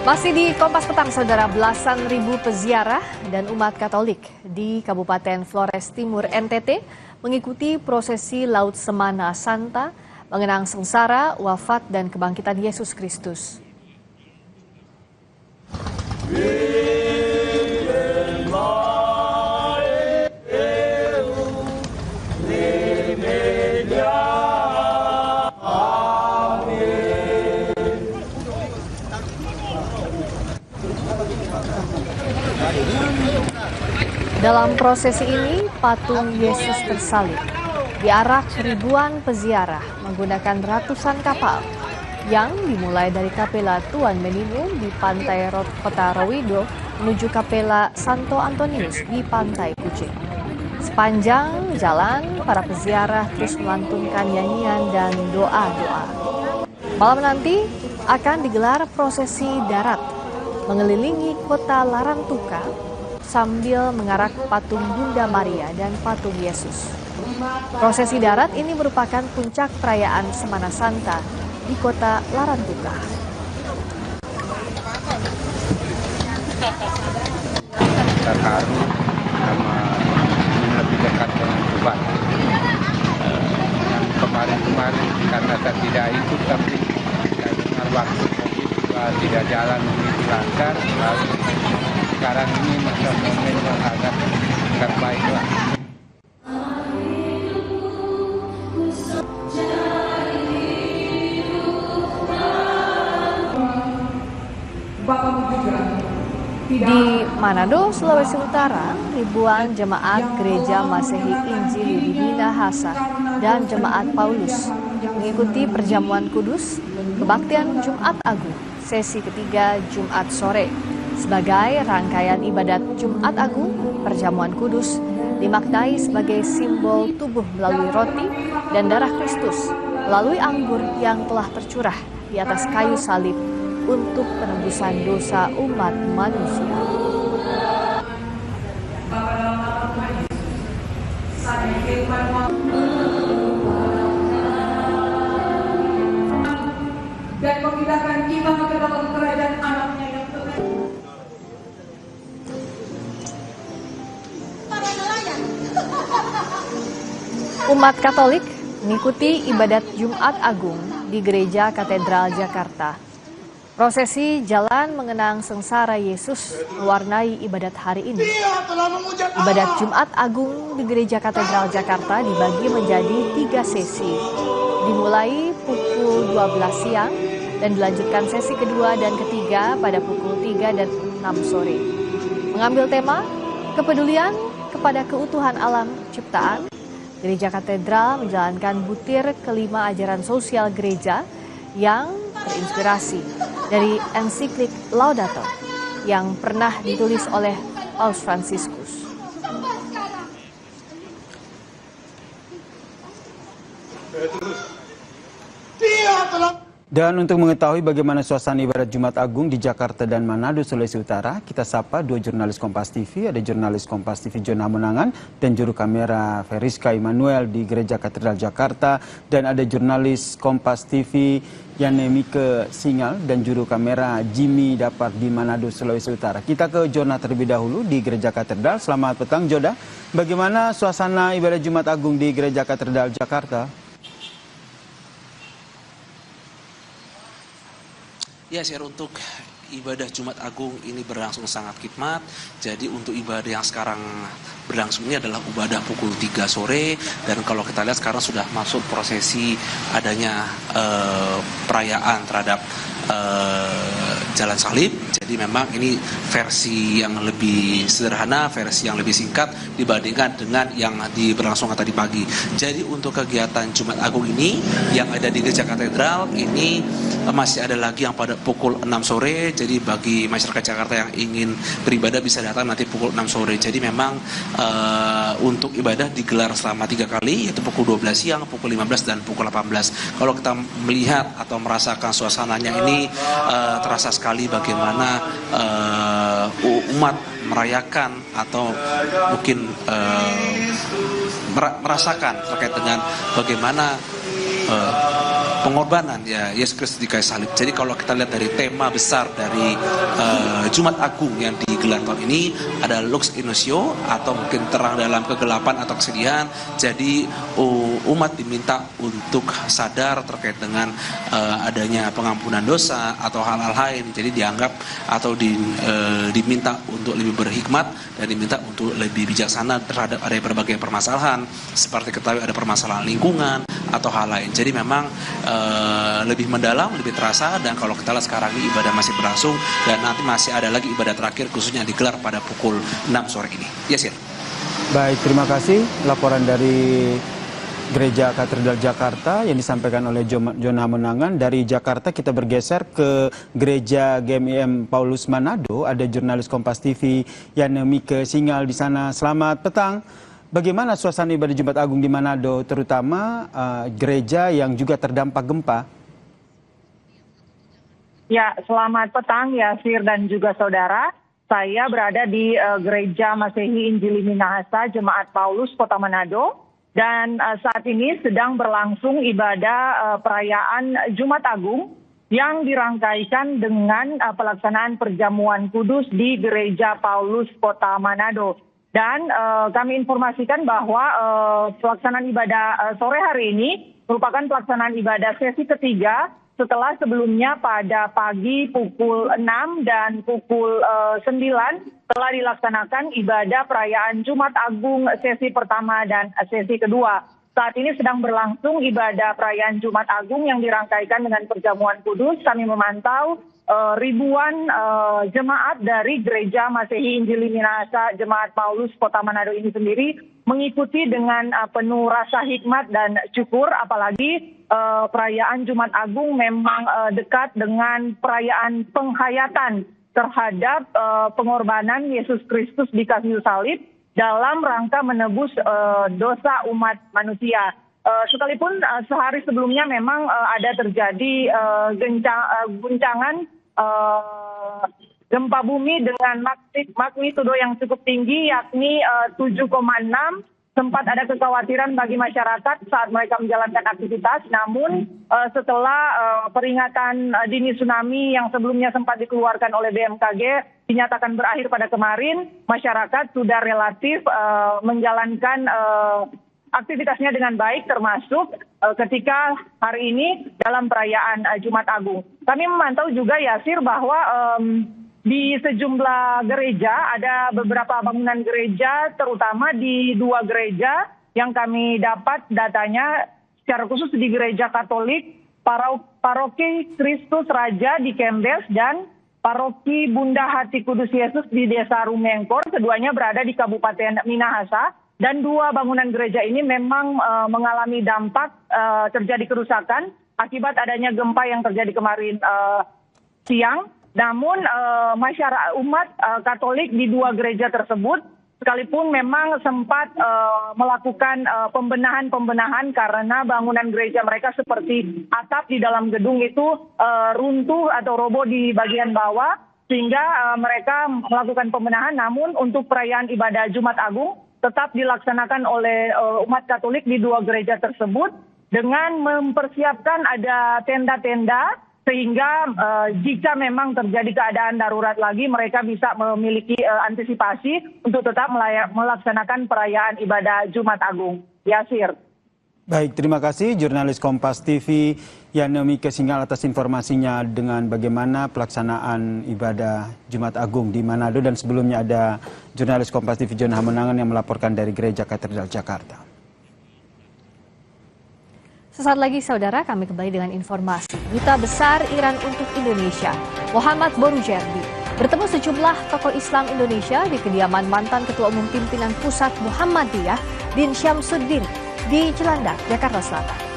Masih di Kompas Petang, saudara, belasan ribu peziarah dan umat Katolik di Kabupaten Flores Timur, NTT, mengikuti prosesi Laut Semana Santa, mengenang sengsara, wafat, dan kebangkitan Yesus Kristus. Dalam prosesi ini, patung Yesus tersalib diarak ribuan peziarah menggunakan ratusan kapal yang dimulai dari Kapela Tuan Meninu di pantai Kota Rowido menuju Kapela Santo Antonius di pantai Kucing. Sepanjang jalan, para peziarah terus melantunkan nyanyian dan doa-doa. Malam nanti akan digelar prosesi darat mengelilingi kota Larantuka sambil mengarak patung Bunda Maria dan patung Yesus. Prosesi darat ini merupakan puncak perayaan Semana Santa di kota Larantuka. Terharu sama lebih dekat dengan Tuhan. Yang kemarin-kemarin karena saya tidak ikut, tapi saya dengar waktu COVID tidak jalan begitu lancar, lalu sekarang ini masa momen yang agak terbaik lah. Di Manado, Sulawesi Utara, ribuan jemaat Gereja Masehi Injili di Minahasa dan Jemaat Paulus mengikuti perjamuan kudus kebaktian Jumat Agung, sesi ketiga Jumat sore. Sebagai rangkaian ibadat Jumat Agung, perjamuan kudus dimaknai sebagai simbol tubuh melalui roti dan darah Kristus melalui anggur yang telah tercurah di atas kayu salib untuk penebusan dosa umat manusia. Dan memindahkan kita ke dalam kerajaan anaknya yang terbaik. Umat Katolik mengikuti ibadat Jumat Agung di Gereja Katedral Jakarta. Prosesi jalan mengenang sengsara Yesus mewarnai ibadat hari ini. Ibadat Jumat Agung di Gereja Katedral Jakarta dibagi menjadi 3 sesi. Dimulai pukul 12 siang dan dilanjutkan sesi kedua dan ketiga pada pukul 3 dan 6 sore. Mengambil tema kepedulian kepada keutuhan alam ciptaan, Gereja Katedral menjalankan butir kelima ajaran sosial gereja yang terinspirasi dari ensiklik Laudato yang pernah ditulis oleh Paus Fransiskus. Dan untuk mengetahui bagaimana suasana ibadat Jumat Agung di Jakarta dan Manado, Sulawesi Utara, kita sapa 2 jurnalis Kompas TV. Ada jurnalis Kompas TV Jona Monangan dan juru kamera Feriska Immanuel di Gereja Katedral Jakarta. Dan ada jurnalis Kompas TV Yanemike Singal dan juru kamera Jimmy Dapat di Manado, Sulawesi Utara. Kita ke Jona terlebih dahulu di Gereja Katedral. Selamat petang, Joda. Bagaimana suasana ibadat Jumat Agung di Gereja Katedral Jakarta? Ya, share untuk ibadah Jumat Agung ini berlangsung sangat khidmat. Jadi untuk ibadah yang sekarang berlangsung ini adalah ibadah pukul 3 sore. Dan kalau kita lihat sekarang sudah masuk prosesi adanya perayaan terhadap jalan salib. Jadi memang ini versi yang lebih sederhana, versi yang lebih singkat dibandingkan dengan yang berlangsung tadi pagi. Jadi untuk kegiatan Jumat Agung ini yang ada di Gereja Katedral ini masih ada lagi yang pada pukul 6 sore. Jadi bagi masyarakat Jakarta yang ingin beribadah bisa datang nanti pukul 6 sore. Jadi memang untuk ibadah digelar selama 3 kali, yaitu pukul 12 siang, pukul 15 dan pukul 18. Kalau kita melihat atau merasakan suasananya ini terasa sekali bagaimana umat merayakan atau mungkin merasakan terkait dengan bagaimana pengorbanan ya Yesus Kristus di kayu salib. Jadi kalau kita lihat dari tema besar dari Jumat Agung yang digelar tahun ini ada Lux in Ocio, atau mungkin terang dalam kegelapan atau kesedihan. Jadi umat diminta untuk sadar terkait dengan adanya pengampunan dosa atau hal-hal lain. Jadi dianggap atau diminta untuk lebih berhikmat dan diminta untuk lebih bijaksana terhadap ada berbagai permasalahan, seperti ketahui ada permasalahan lingkungan atau hal lain. Jadi memang lebih mendalam, lebih terasa, dan kalau kita lihat sekarang ini ibadah masih berlangsung dan nanti masih ada lagi ibadah terakhir khususnya digelar pada pukul 6 sore ini. Yes, ya. Baik, terima kasih laporan dari Gereja Katedral Jakarta yang disampaikan oleh Jona Menangan. Dari Jakarta kita bergeser ke Gereja GMIM Paulus Manado. Ada jurnalis Kompas TV Yanemike Singal di sana. Selamat petang. Bagaimana suasana ibadah Jumat Agung di Manado, terutama gereja yang juga terdampak gempa? Ya, selamat petang Yasir dan juga saudara. Saya berada di Gereja Masehi Injili Minahasa Jemaat Paulus Kota Manado. Dan saat ini sedang berlangsung ibadah perayaan Jumat Agung yang dirangkaikan dengan pelaksanaan perjamuan kudus di Gereja Paulus Kota Manado. Dan kami informasikan bahwa pelaksanaan ibadah sore hari ini merupakan pelaksanaan ibadah sesi ketiga setelah sebelumnya pada pagi pukul 6 dan pukul 9 telah dilaksanakan ibadah perayaan Jumat Agung sesi pertama dan sesi kedua. Saat ini sedang berlangsung ibadah perayaan Jumat Agung yang dirangkaikan dengan perjamuan kudus. Kami memantau ribuan jemaat dari Gereja Masehi Injili Minahasa Jemaat Paulus Kota Manado ini sendiri mengikuti dengan penuh rasa hikmat dan syukur, apalagi perayaan Jumat Agung memang dekat dengan perayaan penghayatan terhadap pengorbanan Yesus Kristus di kayu salib dalam rangka menebus dosa umat manusia. Sekalipun sehari sebelumnya memang ada terjadi guncangan gempa bumi dengan magnitudo yang cukup tinggi, yakni 7,6. Sempat ada kekhawatiran bagi masyarakat saat mereka menjalankan aktivitas. Namun setelah peringatan dini tsunami yang sebelumnya sempat dikeluarkan oleh BMKG dinyatakan berakhir pada kemarin, masyarakat sudah relatif menjalankan aktivitasnya dengan baik, termasuk ketika hari ini dalam perayaan Jumat Agung. Kami memantau juga Yasir bahwa di sejumlah gereja ada beberapa bangunan gereja, terutama di dua gereja yang kami dapat datanya secara khusus di Gereja Katolik Paroki Kristus Raja di Kembes dan Paroki Bunda Hati Kudus Yesus di Desa Rumengkor. Keduanya berada di Kabupaten Minahasa. Dan dua bangunan gereja ini memang mengalami dampak terjadi kerusakan akibat adanya gempa yang terjadi kemarin siang. Namun masyarakat umat Katolik di dua gereja tersebut sekalipun memang sempat melakukan pembenahan karena bangunan gereja mereka seperti atap di dalam gedung itu runtuh atau roboh di bagian bawah, sehingga mereka melakukan pembenahan. Namun untuk perayaan ibadah Jumat Agung tetap dilaksanakan oleh umat Katolik di dua gereja tersebut dengan mempersiapkan ada tenda-tenda sehingga jika memang terjadi keadaan darurat lagi mereka bisa memiliki antisipasi untuk tetap melaksanakan perayaan ibadah Jumat Agung. Yasir. Baik, terima kasih jurnalis Kompas TV Yanemike Singal atas informasinya dengan bagaimana pelaksanaan ibadah Jumat Agung di Manado, dan sebelumnya ada jurnalis Kompas TV Jona Menangan yang melaporkan dari Gereja Katedral Jakarta. Sesaat lagi saudara, kami kembali dengan informasi. Duta Besar Iran untuk Indonesia, Muhammad Borujerdi, bertemu sejumlah tokoh Islam Indonesia di kediaman mantan Ketua Umum Pimpinan Pusat Muhammadiyah, Din Syamsuddin, di Cilandak, Jakarta Selatan.